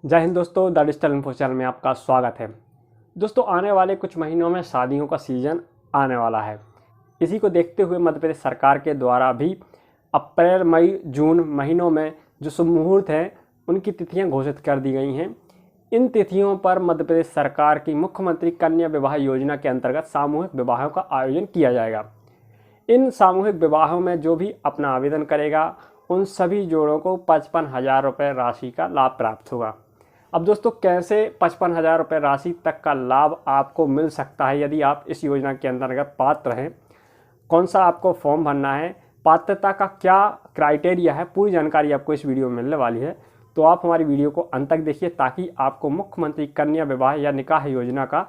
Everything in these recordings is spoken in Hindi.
जय हिंद दोस्तों, द डिजिटल इन्फो चैनल में आपका स्वागत है। दोस्तों, आने वाले कुछ महीनों में शादियों का सीज़न आने वाला है। इसी को देखते हुए मध्य प्रदेश सरकार के द्वारा भी अप्रैल, मई, जून महीनों में जो शुभ मुहूर्त हैं उनकी तिथियां घोषित कर दी गई हैं। इन तिथियों पर मध्य प्रदेश सरकार की मुख्यमंत्री कन्या विवाह योजना के अंतर्गत सामूहिक विवाहों का आयोजन किया जाएगा। इन सामूहिक विवाहों में जो भी अपना आवेदन करेगा उन सभी जोड़ों को 55,000 रुपये राशि का लाभ प्राप्त होगा। अब दोस्तों, कैसे 55,000 रुपये राशि तक का लाभ आपको मिल सकता है यदि आप इस योजना के अंतर्गत पात्र हैं, कौन सा आपको फॉर्म भरना है, पात्रता का क्या क्राइटेरिया है, पूरी जानकारी आपको इस वीडियो में मिलने वाली है। तो आप हमारी वीडियो को अंत तक देखिए ताकि आपको मुख्यमंत्री कन्या विवाह या निकाह योजना का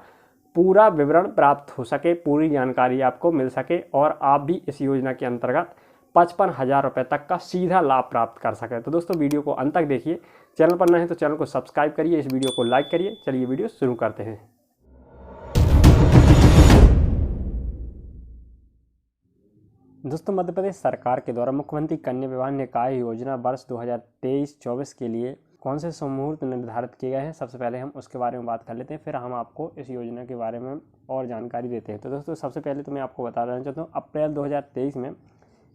पूरा विवरण प्राप्त हो सके, पूरी जानकारी आपको मिल सके और आप भी इस योजना के अंतर्गत 55,000 रुपये तक का सीधा लाभ प्राप्त कर सकें। तो दोस्तों, वीडियो को अंत तक देखिए। चैनल पर नए हैं तो चैनल को सब्सक्राइब करिए, इस वीडियो को लाइक करिए। चलिए वीडियो शुरू करते हैं। दोस्तों, मध्य प्रदेश सरकार के द्वारा मुख्यमंत्री कन्या विवाह निकाह योजना वर्ष 2023-24 के लिए कौन से शुभ मुहूर्त निर्धारित किए गए हैं, सबसे पहले हम उसके बारे में बात कर लेते हैं, फिर हम आपको इस योजना के बारे में और जानकारी देते हैं। तो दोस्तों, सबसे पहले तो मैं आपको बता देना चाहता हूँ, अप्रैल 2023 में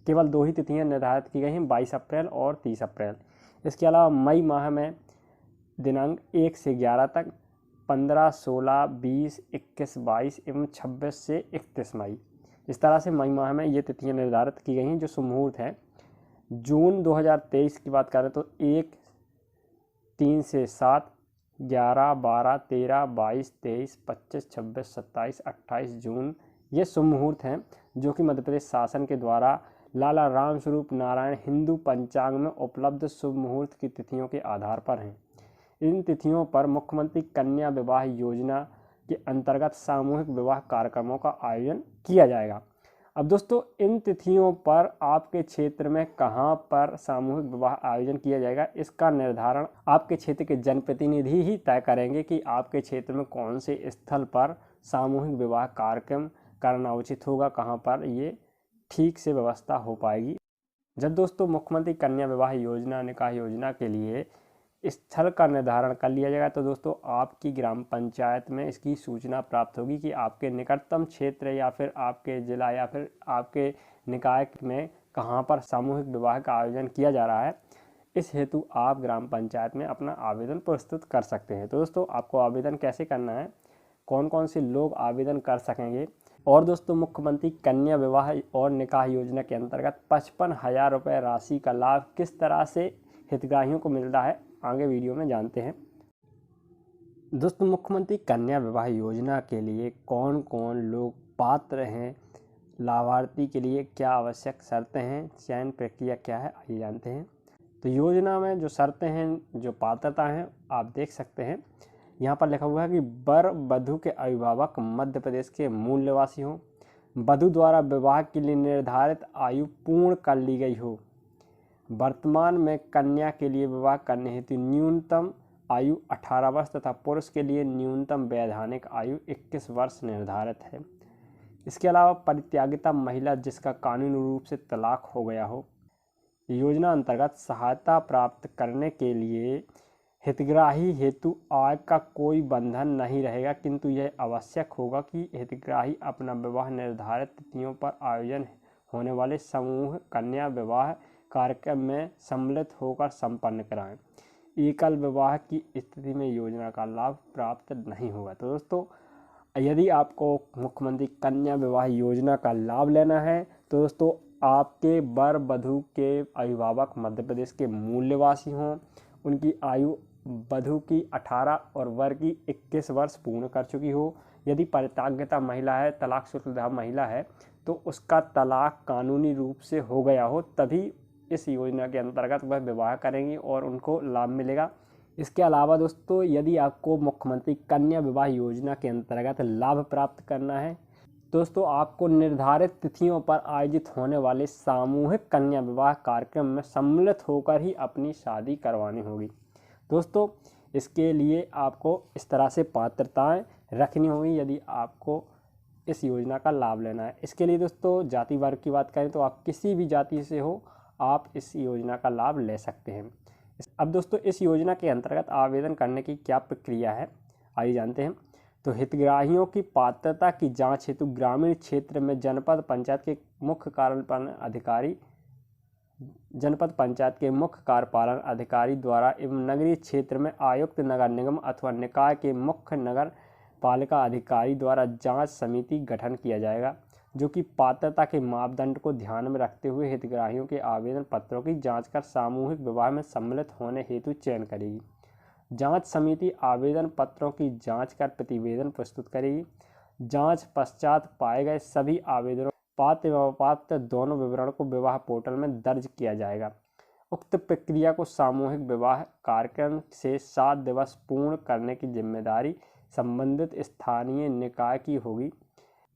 केवल 2 ही तिथियां निर्धारित की गई हैं, 22 अप्रैल और 30 अप्रैल। इसके अलावा मई माह में दिनांक 1 से 11 तक, 15, 16, 20, 21, 22 एवं 26 से 31 मई, इस तरह से मई माह में ये तिथियां निर्धारित की गई हैं जो शुभ मुहूर्त हैं। जून 2023 की बात करें तो 1, 3 से 7, 11, 12, 13, 22, 23, 25, 26, 27, 28 जून ये शुभ मुहूर्त हैं जो कि मध्य प्रदेश शासन के द्वारा लाला राम स्वरूप नारायण हिंदू पंचांग में उपलब्ध शुभ मुहूर्त की तिथियों के आधार पर हैं। इन तिथियों पर मुख्यमंत्री कन्या विवाह योजना के अंतर्गत सामूहिक विवाह कार्यक्रमों का आयोजन किया जाएगा। अब दोस्तों, इन तिथियों पर आपके क्षेत्र में कहां पर सामूहिक विवाह आयोजन किया जाएगा, इसका निर्धारण आपके क्षेत्र के जनप्रतिनिधि ही तय करेंगे कि आपके क्षेत्र में कौन से स्थल पर सामूहिक विवाह कार्यक्रम करना उचित होगा, कहां पर ये ठीक से व्यवस्था हो पाएगी। जब दोस्तों मुख्यमंत्री कन्या विवाह योजना निकाह योजना के लिए स्थल का निर्धारण कर लिया जाएगा तो दोस्तों आपकी ग्राम पंचायत में इसकी सूचना प्राप्त होगी कि आपके निकटतम क्षेत्र या फिर आपके जिला या फिर आपके निकाय में कहां पर सामूहिक विवाह का आयोजन किया जा रहा है। इस हेतु आप ग्राम पंचायत में अपना आवेदन प्रस्तुत कर सकते हैं। तो दोस्तों, आपको आवेदन कैसे करना है, कौन कौन से लोग आवेदन कर सकेंगे, और दोस्तों मुख्यमंत्री कन्या विवाह और निकाह योजना के अंतर्गत 55,000 रुपये राशि का लाभ किस तरह से हितग्राहियों को मिल रहा है, आगे वीडियो में जानते हैं। दोस्तों, मुख्यमंत्री कन्या विवाह योजना के लिए कौन कौन लोग पात्र हैं, लाभार्थी के लिए क्या आवश्यक शर्तें हैं, चयन प्रक्रिया क्या है, आइए जानते हैं। तो योजना में जो शर्तें हैं, जो पात्रता हैं, आप देख सकते हैं यहाँ पर लिखा हुआ है कि वर वधू के अभिभावक मध्य प्रदेश के मूल निवासी हों, वधू द्वारा विवाह के लिए निर्धारित आयु पूर्ण कर ली गई हो, वर्तमान में कन्या के लिए विवाह करने हेतु न्यूनतम आयु 18 वर्ष तथा पुरुष के लिए न्यूनतम वैधानिक आयु 21 वर्ष निर्धारित है। इसके अलावा परित्यागिता महिला जिसका कानूनी रूप से तलाक हो गया हो। योजना अंतर्गत सहायता प्राप्त करने के लिए हितग्राही हेतु आय का कोई बंधन नहीं रहेगा, किंतु यह आवश्यक होगा कि हितग्राही अपना विवाह निर्धारित तिथियों पर आयोजन होने वाले समूह कन्या विवाह कार्यक्रम में सम्मिलित होकर संपन्न कराएं। एकल विवाह की स्थिति में योजना का लाभ प्राप्त नहीं होगा। तो दोस्तों, यदि आपको मुख्यमंत्री कन्या विवाह योजना का लाभ लेना है तो दोस्तों आपके वर वधू के अभिभावक मध्य प्रदेश के मूल निवासी हों, उनकी आयु वधू की 18 और वर की 21 वर्ष पूर्ण कर चुकी हो। यदि परित्यागिता महिला है, तलाकशुदा महिला है, तो उसका तलाक कानूनी रूप से हो गया हो, तभी इस योजना के अंतर्गत वह विवाह करेंगी और उनको लाभ मिलेगा। इसके अलावा दोस्तों, यदि आपको मुख्यमंत्री कन्या विवाह योजना के अंतर्गत लाभ प्राप्त करना है दोस्तों, आपको निर्धारित तिथियों पर आयोजित होने वाले सामूहिक कन्या विवाह कार्यक्रम में सम्मिलित होकर ही अपनी शादी करवानी होगी। दोस्तों, इसके लिए आपको इस तरह से पात्रताएं रखनी होगी यदि आपको इस योजना का लाभ लेना है। इसके लिए दोस्तों जाति वर्ग की बात करें तो आप किसी भी जाति से हो, आप इस योजना का लाभ ले सकते हैं। अब दोस्तों इस योजना के अंतर्गत आवेदन करने की क्या प्रक्रिया है, आइए जानते हैं। तो हितग्राहियों की पात्रता की जांच हेतु ग्रामीण क्षेत्र में जनपद पंचायत के मुख्य कार्यपालन अधिकारी द्वारा एवं नगरीय क्षेत्र में आयुक्त, नगर निगम अथवा निकाय के मुख्य नगर पालिका अधिकारी द्वारा जांच समिति गठन किया जाएगा, जो कि पात्रता के मापदंड को ध्यान में रखते हुए हितग्राहियों के आवेदन पत्रों की जांच कर सामूहिक विवाह में सम्मिलित होने हेतु चयन करेगी। जांच समिति आवेदन पत्रों की जांच कर प्रतिवेदन प्रस्तुत करेगी। जांच पश्चात पाए गए सभी आवेदनों, पात्र एवं अपात्र दोनों विवरण को विवाह पोर्टल में दर्ज किया जाएगा। उक्त प्रक्रिया को सामूहिक विवाह कार्यक्रम से 7 दिवस पूर्ण करने की जिम्मेदारी संबंधित स्थानीय निकाय की होगी।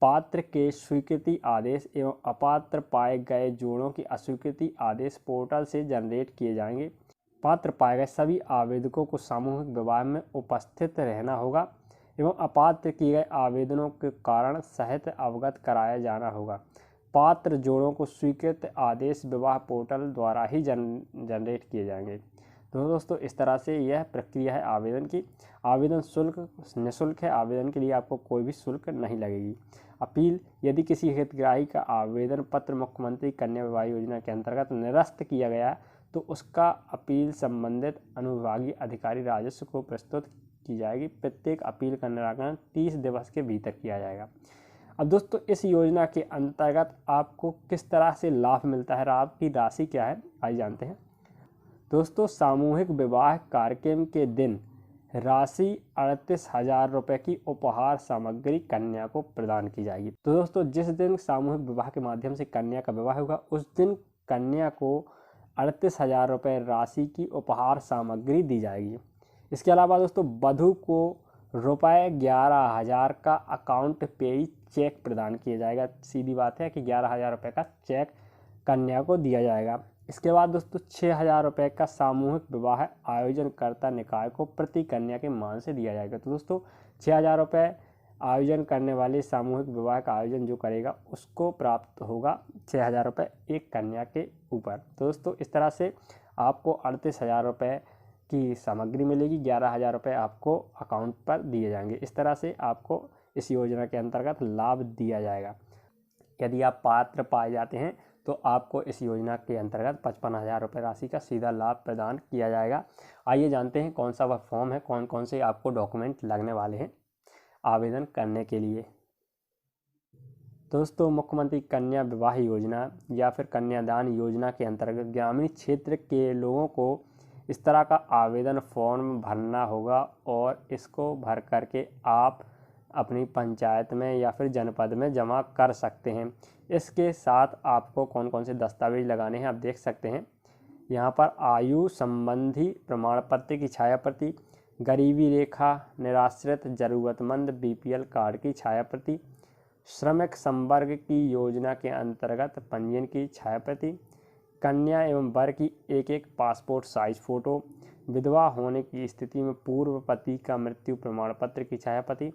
पात्र के स्वीकृति आदेश एवं अपात्र पाए गए जोड़ों की अस्वीकृति आदेश पोर्टल से जनरेट किए जाएंगे। पात्र पाए गए सभी आवेदकों को सामूहिक विवाह में उपस्थित रहना होगा एवं अपात्र किए गए आवेदनों के कारण सहित अवगत कराया जाना होगा। पात्र जोड़ों को स्वीकृत आदेश विवाह पोर्टल द्वारा ही जनरेट किए जाएंगे। तो दोस्तों इस तरह से यह प्रक्रिया है आवेदन की। आवेदन शुल्क निःशुल्क है, आवेदन के लिए आपको कोई भी शुल्क नहीं लगेगी। अपील, यदि किसी हितग्राही का आवेदन पत्र मुख्यमंत्री कन्या विवाह योजना के अंतर्गत निरस्त किया गया तो उसका अपील संबंधित अनुविभागीय अधिकारी राजस्व को प्रस्तुत की जाएगी। प्रत्येक अपील का निराकरण 30 दिवस के भीतर किया जाएगा। अब दोस्तों इस योजना के अंतर्गत आपको किस तरह से लाभ मिलता है, लाभ की राशि क्या है, आइए जानते हैं। दोस्तों सामूहिक विवाह कार्यक्रम के दिन राशि 38,000 रुपये की उपहार सामग्री कन्या को प्रदान की जाएगी। तो दोस्तों जिस दिन सामूहिक विवाह के माध्यम से कन्या का विवाह होगा उस दिन कन्या को 38,000 रुपये राशि की उपहार सामग्री दी जाएगी। इसके अलावा दोस्तों वधू को रुपये 11,000 का अकाउंट पेई चेक प्रदान किया जाएगा। सीधी बात है कि 11,000 रुपये का चेक कन्या को दिया जाएगा। इसके बाद दोस्तों 6,000 रुपये का सामूहिक विवाह आयोजनकर्ता निकाय को प्रति कन्या के मान से दिया जाएगा। तो दोस्तों 6,000 रुपये आयोजन करने वाले सामूहिक विवाह का आयोजन जो करेगा उसको प्राप्त होगा 6,000 रुपये एक कन्या के ऊपर। तो दोस्तों इस तरह से आपको 38,000 रुपये की सामग्री मिलेगी, 11,000 रुपये आपको अकाउंट पर दिए जाएंगे। इस तरह से आपको इस योजना के अंतर्गत लाभ दिया जाएगा। यदि आप पात्र पाए जाते हैं तो आपको इस योजना के अंतर्गत 55,000 रुपये राशि का सीधा लाभ प्रदान किया जाएगा। आइए जानते हैं कौन सा वह फॉर्म है, कौन कौन से आपको डॉक्यूमेंट लगने वाले हैं आवेदन करने के लिए। दोस्तों मुख्यमंत्री कन्या विवाह योजना या फिर कन्यादान योजना के अंतर्गत ग्रामीण क्षेत्र के लोगों को इस तरह का आवेदन फॉर्म भरना होगा और इसको भर करके आप अपनी पंचायत में या फिर जनपद में जमा कर सकते हैं। इसके साथ आपको कौन कौन से दस्तावेज लगाने हैं आप देख सकते हैं। यहाँ पर आयु संबंधी प्रमाण पत्र की छायाप्रति, गरीबी रेखा निराश्रित जरूरतमंद BPL कार्ड की छायाप्रति, श्रमिक संवर्ग की योजना के अंतर्गत पंजीयन की छायाप्रति, कन्या एवं वर की एक पासपोर्ट साइज फ़ोटो, विधवा होने की स्थिति में पूर्व पति का मृत्यु प्रमाण पत्र की छायाप्रति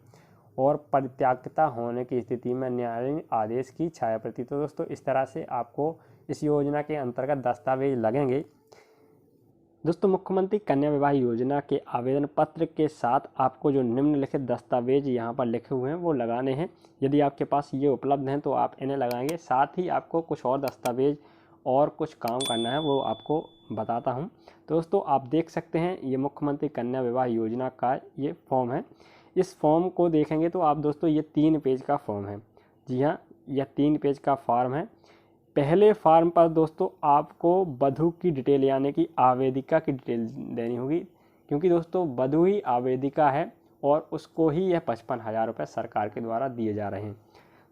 और परित्यागता होने की स्थिति में न्यायालयीन आदेश की छायाप्रति। तो दोस्तों इस तरह से आपको इस योजना के अंतर्गत दस्तावेज लगेंगे। दोस्तों मुख्यमंत्री कन्या विवाह योजना के आवेदन पत्र के साथ आपको जो निम्नलिखित दस्तावेज यहाँ पर लिखे हुए हैं वो लगाने हैं। यदि आपके पास ये उपलब्ध हैं तो आप इन्हें लगाएंगे। साथ ही आपको कुछ और दस्तावेज और कुछ काम करना है वो आपको बताता हूँ। तो दोस्तों आप देख सकते हैं ये मुख्यमंत्री कन्या विवाह योजना का ये फॉर्म है। इस फॉर्म को देखेंगे तो आप दोस्तों ये 3 पेज का फॉर्म है। जी हाँ, यह 3 पेज का फॉर्म है। पहले फॉर्म पर दोस्तों आपको वधू की डिटेल यानी कि आवेदिका की डिटेल देनी होगी, क्योंकि दोस्तों वधू ही आवेदिका है और उसको ही यह 55,000 रुपये सरकार के द्वारा दिए जा रहे हैं।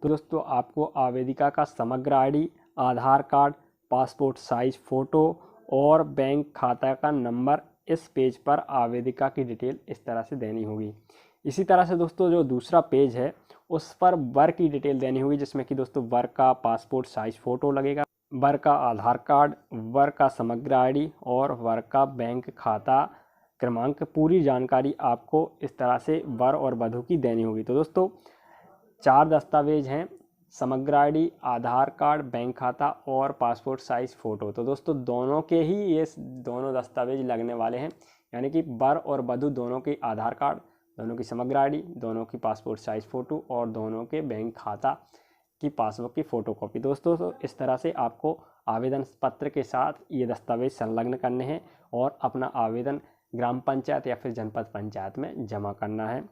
तो दोस्तों आपको आवेदिका का समग्र ID, आधार कार्ड, पासपोर्ट साइज फ़ोटो और बैंक खाता का नंबर इस पेज पर आवेदिका की डिटेल इस तरह से देनी होगी। इसी तरह से दोस्तों जो दूसरा पेज है उस पर वर की डिटेल देनी होगी, जिसमें कि दोस्तों वर का पासपोर्ट साइज फ़ोटो लगेगा, वर का आधार कार्ड, वर का समग्र ID और वर का बैंक खाता क्रमांक। पूरी जानकारी आपको इस तरह से वर और वधू की देनी होगी। तो दोस्तों 4 दस्तावेज हैं समग्र आईडी, आधार कार्ड, बैंक खाता और पासपोर्ट साइज़ फ़ोटो। तो दोस्तों दोनों के ही ये दोनों दस्तावेज लगने वाले हैं, यानी कि वर और वधू दोनों के आधार कार्ड, दोनों की समग्र आईडी, दोनों की पासपोर्ट साइज़ फ़ोटो और दोनों के बैंक खाता की पासबुक की फ़ोटोकॉपी। दोस्तों तो इस तरह से आपको आवेदन पत्र के साथ ये दस्तावेज संलग्न करने हैं और अपना आवेदन ग्राम पंचायत या फिर जनपद पंचायत में जमा करना है।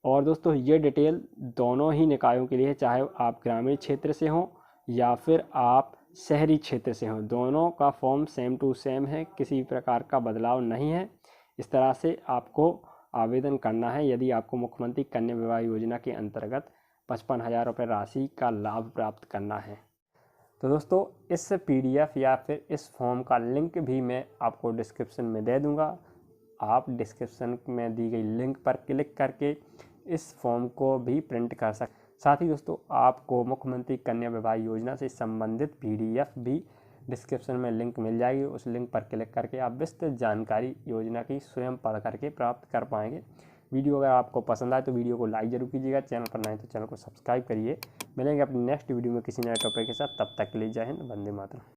और दोस्तों ये डिटेल दोनों ही निकायों के लिए है, चाहे आप ग्रामीण क्षेत्र से हों या फिर आप शहरी क्षेत्र से हों, दोनों का फॉर्म सेम टू सेम है, किसी प्रकार का बदलाव नहीं है। इस तरह से आपको आवेदन करना है यदि आपको मुख्यमंत्री कन्या विवाह योजना के अंतर्गत 55,000 रुपये राशि का लाभ प्राप्त करना है। तो दोस्तों इस PDF या फिर इस फॉर्म का लिंक भी मैं आपको डिस्क्रिप्शन में दे दूंगा। आप डिस्क्रिप्शन में दी गई लिंक पर क्लिक करके इस फॉर्म को भी प्रिंट कर सकते। साथ ही दोस्तों आपको मुख्यमंत्री कन्या विवाह योजना से संबंधित PDF भी डिस्क्रिप्शन में लिंक मिल जाएगी। उस लिंक पर क्लिक करके आप विस्तृत जानकारी योजना की स्वयं पढ़ करके प्राप्त कर पाएंगे। वीडियो अगर आपको पसंद आए तो वीडियो को लाइक जरूर कीजिएगा, चैनल पर नए तो चैनल को सब्सक्राइब करिए। मिलेंगे अपनी नेक्स्ट वीडियो में किसी नए टॉपिक के साथ, तब तक के लिए जय हिंद, वंदे मातरम।